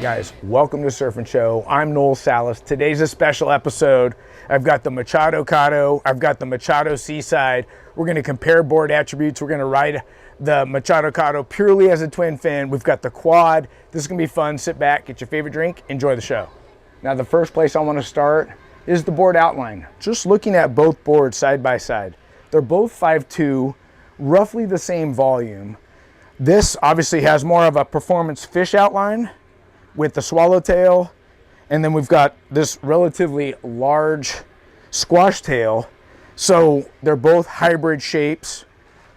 Guys, welcome to Surf and Show. I'm Noel Salas. Today's a special episode. I've got the Machadocado, I've got the Machado Seaside. We're going to compare board attributes. We're going to ride the Machadocado purely as a twin fin. We've got the quad. This is going to be fun. Sit back, get your favorite drink, enjoy the show. Now, the first place I want to start is the board outline. Just looking at both boards side by side. They're both 5'2", roughly the same volume. This obviously has more of a performance fish outline with the swallowtail, and then we've got this relatively large squash tail. So they're both hybrid shapes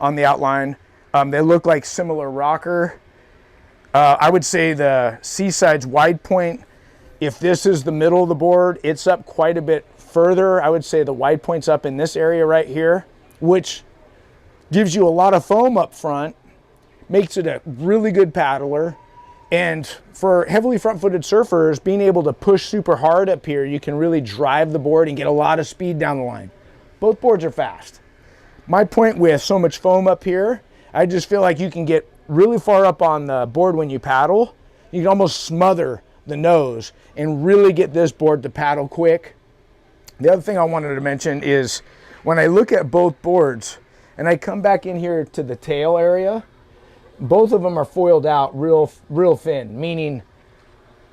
on the outline. They look like similar rocker. I would say the Seaside's wide point, if this is the middle of the board, it's up quite a bit further. I would say the wide point's up in this area right here, which gives you a lot of foam up front, makes it a really good paddler. And for heavily front-footed surfers, being able to push super hard up here, you can really drive the board and get a lot of speed down the line. Both boards are fast. My point with so much foam up here, I just feel like you can get really far up on the board when you paddle. You can almost smother the nose and really get this board to paddle quick. The other thing I wanted to mention is when I look at both boards and I come back in here to the tail area, both of them are foiled out real thin, meaning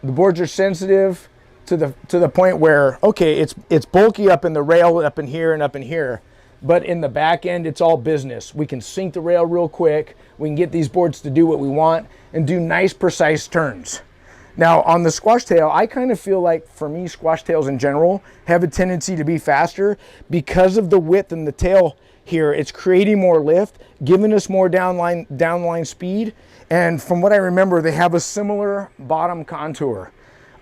the boards are sensitive to the point where, okay, it's bulky up in the rail, up in here and up in here, but in the back end, it's all business. We can sink the rail real quick. We can get these boards to do what we want and do nice, precise turns. Now, on the squash tail, I kind of feel like, for me, squash tails in general have a tendency to be faster because of the width in the tail here. It's creating more lift, giving us more downline speed. And from what I remember, they have a similar bottom contour,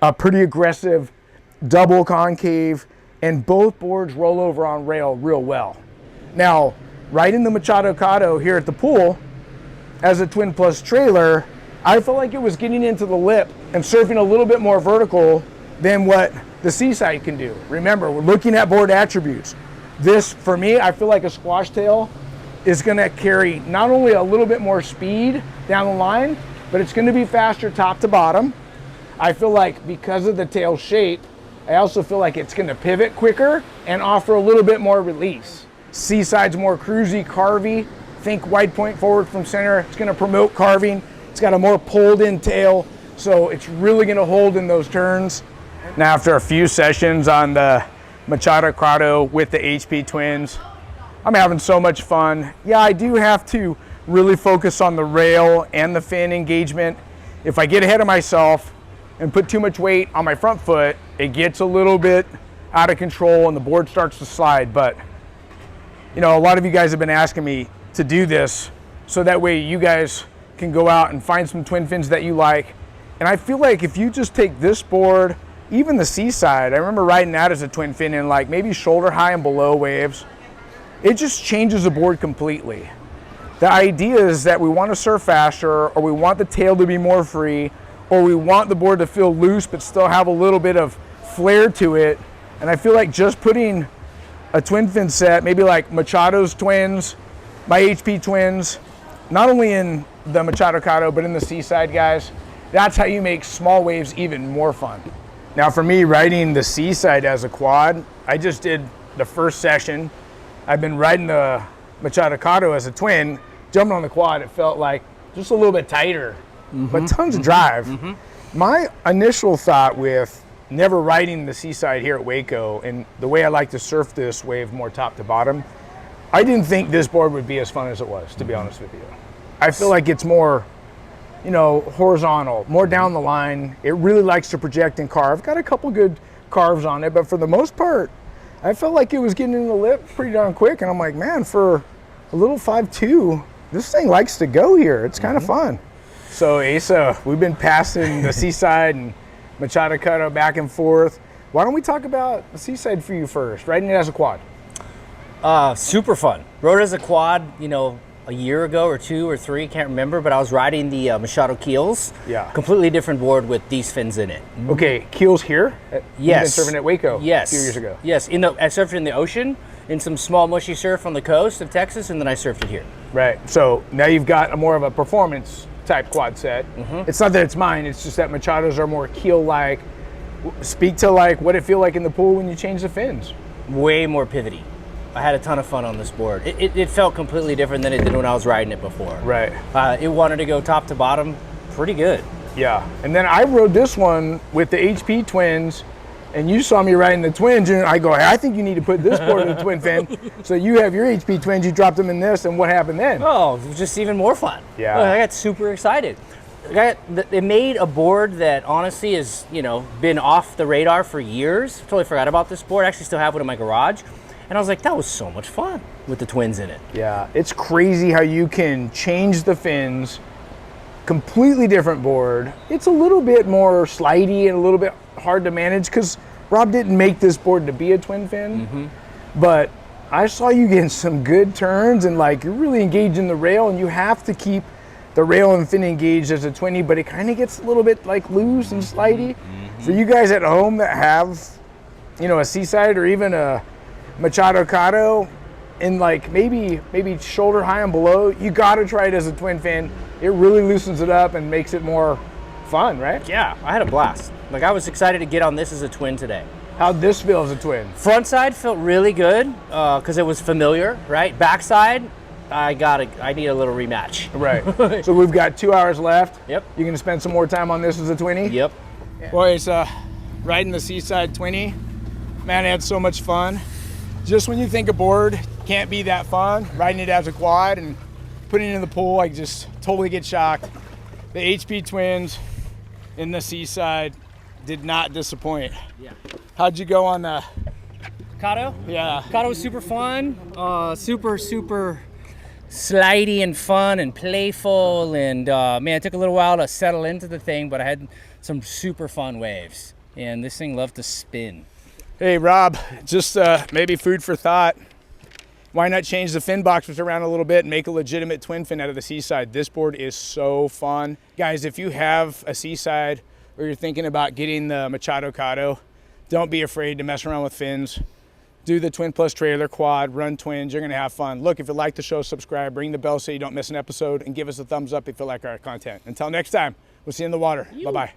a pretty aggressive double concave, and both boards roll over on rail real well. Now, riding the Machadocado here at the pool as a twin plus trailer, I felt like it was getting into the lip and surfing a little bit more vertical than what the Seaside can do. Remember, we're looking at board attributes. This, for me, I feel like a squash tail is going to carry not only a little bit more speed down the line, but it's going to be faster top to bottom. I feel like because of the tail shape, I also feel like it's going to pivot quicker and offer a little bit more release. Seaside's more cruisy, carvy. Think wide point forward from center. It's going to promote carving. It's got a more pulled in tail, so it's really going to hold in those turns. Now, after a few sessions on the Machadocado with the HP twins, I'm having so much fun. Yeah, I do have to really focus on the rail and the fin engagement. If I get ahead of myself and put too much weight on my front foot, it gets a little bit out of control and the board starts to slide. But, you know, a lot of you guys have been asking me to do this so that way you guys can go out and find some twin fins that you like. And I feel like if you just take this board, even the Seaside, I remember riding that as a twin fin in like maybe shoulder high and below waves. It just changes the board completely. The idea is that we want to surf faster, or we want the tail to be more free, or we want the board to feel loose but still have a little bit of flair to it. And I feel like just putting a twin fin set, maybe like Machado's twins, my HP twins, not only in the Machadocado but in the Seaside, guys, that's how you make small waves even more fun. Now, for me, riding the Seaside as a quad, I just did the first session. I've been riding the Machadocado as a twin. Jumping on the quad, it felt like just a little bit tighter, but tons of drive. My initial thought with never riding the Seaside here at Waco, and the way I like to surf this wave more top to bottom, I didn't think this board would be as fun as it was, to be honest with you. I feel like it's more, you know, horizontal, more down the line. It really likes to project and carve. Got a couple good carves on it, but for the most part, I felt like it was getting in the lip pretty darn quick. And I'm like, man, for a little 5'2", this thing likes to go here. It's kind of fun. So Asa, we've been passing the Seaside and Machadocado back and forth. Why don't we talk about the Seaside for you first, riding it as a quad? Super fun. Rode as a quad, you know, a year ago or 2 or 3, can't remember, but I was riding the Machado keels. Yeah. Completely different board with these fins in it. Okay, keels here? Yes. You've been surfing at Waco yes. a few years ago. Yes, I surfed in the ocean, in some small mushy surf on the coast of Texas, and then I surfed it here. Right, so now you've got a more of a performance type quad set. It's not that it's mine, it's just that Machados are more keel-like. Speak to like what it feel like in the pool when you change the fins. Way more pivoty. I had a ton of fun on this board. It felt completely different than it did when I was riding it before. Right. It wanted to go top to bottom pretty good. Yeah, and then I rode this one with the HP twins, and you saw me riding the twins, and I go, hey, I think you need to put this board in the twin fin. So you have your HP twins, you dropped them in this, and what happened then? Oh, it was just even more fun. Yeah. I got super excited. It made a board that honestly has, been off the radar for years. Totally forgot about this board. I actually still have one in my garage. And I was like, that was so much fun with the twins in it. Yeah, it's crazy how you can change the fins, completely different board. It's a little bit more slidey and a little bit hard to manage because Rob didn't make this board to be a twin fin. But I saw you getting some good turns and like you're really engaged in the rail, and you have to keep the rail and fin engaged as a twinny, but it kind of gets a little bit like loose and slidey. For you guys at home that have, a Seaside or even a Machadocado in like maybe shoulder high and below, you gotta try it as a twin fin. It really loosens it up and makes it more fun, right? Yeah, I had a blast. Like I was excited to get on this as a twin today. How'd this feel as a twin? Front side felt really good because it was familiar, right? Backside, I need a little rematch. Right. So we've got 2 hours left. Yep. You gonna spend some more time on this as a twinny? Yep. Boys, riding the Seaside twinny, man, I had so much fun. Just when you think a board can't be that fun, riding it as a quad and putting it in the pool, I just totally get shocked. The HP twins in the Seaside did not disappoint. Yeah. How'd you go on the Cado? Yeah. Cado was super fun, super slidey and fun and playful, and man, it took a little while to settle into the thing, but I had some super fun waves, and this thing loved to spin. Hey Rob, just maybe food for thought. Why not change the fin boxes around a little bit and make a legitimate twin fin out of the Seaside? This board is so fun. Guys, if you have a Seaside or you're thinking about getting the Machadocado, don't be afraid to mess around with fins. Do the twin plus trailer quad, run twins, you're gonna have fun. Look, if you like the show, subscribe, ring the bell so you don't miss an episode, and give us a thumbs up if you like our content. Until next time, we'll see you in the water. Bye-bye.